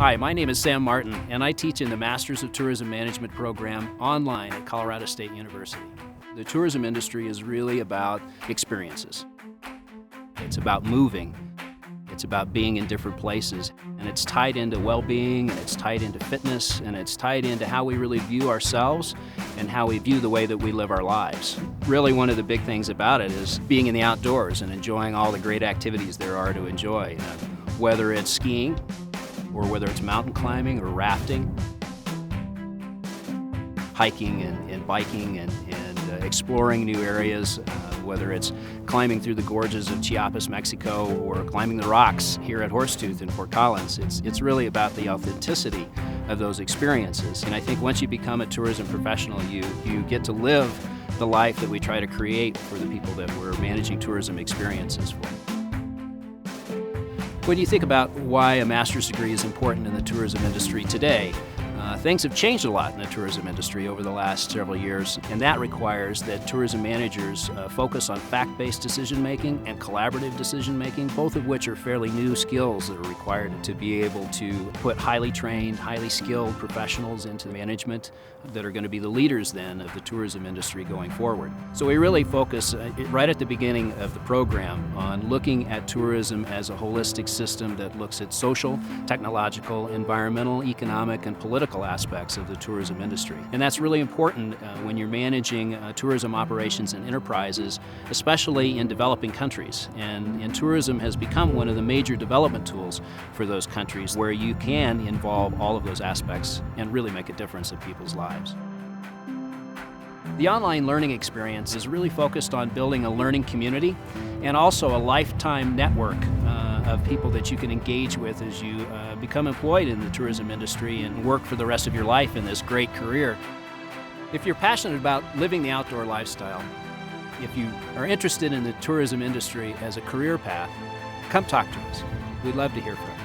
Hi, my name is Sam Martin, and I teach in the Masters of Tourism Management program online at Colorado State University. The tourism industry is really about experiences. It's about moving. It's about being in different places, and it's tied into well-being, and it's tied into fitness, and it's tied into how we really view ourselves and how we view the way that we live our lives. Really, one of the big things about it is being in the outdoors and enjoying all the great activities there are to enjoy, whether it's skiing, or whether it's mountain climbing or rafting, hiking and biking and exploring new areas, whether it's climbing through the gorges of Chiapas, Mexico, or climbing the rocks here at Horsetooth in Fort Collins. It's really about the authenticity of those experiences. And I think once you become a tourism professional, you get to live the life that we try to create for the people that we're managing tourism experiences for. When you think about why a master's degree is important in the tourism industry today, things have changed a lot in the tourism industry over the last several years, and that requires that tourism managers focus on fact-based decision-making and collaborative decision-making, both of which are fairly new skills that are required to be able to put highly trained, highly skilled professionals into management that are going to be the leaders then of the tourism industry going forward. So we really focus right at the beginning of the program on looking at tourism as a holistic system that looks at social, technological, environmental, economic, and political aspects of the tourism industry. And that's really important when you're managing tourism operations and enterprises, especially in developing countries. And tourism has become one of the major development tools for those countries where you can involve all of those aspects and really make a difference in people's lives. The online learning experience is really focused on building a learning community and also a lifetime network of people that you can engage with as you become employed in the tourism industry and work for the rest of your life in this great career. If you're passionate about living the outdoor lifestyle, if you are interested in the tourism industry as a career path, come talk to us. We'd love to hear from you.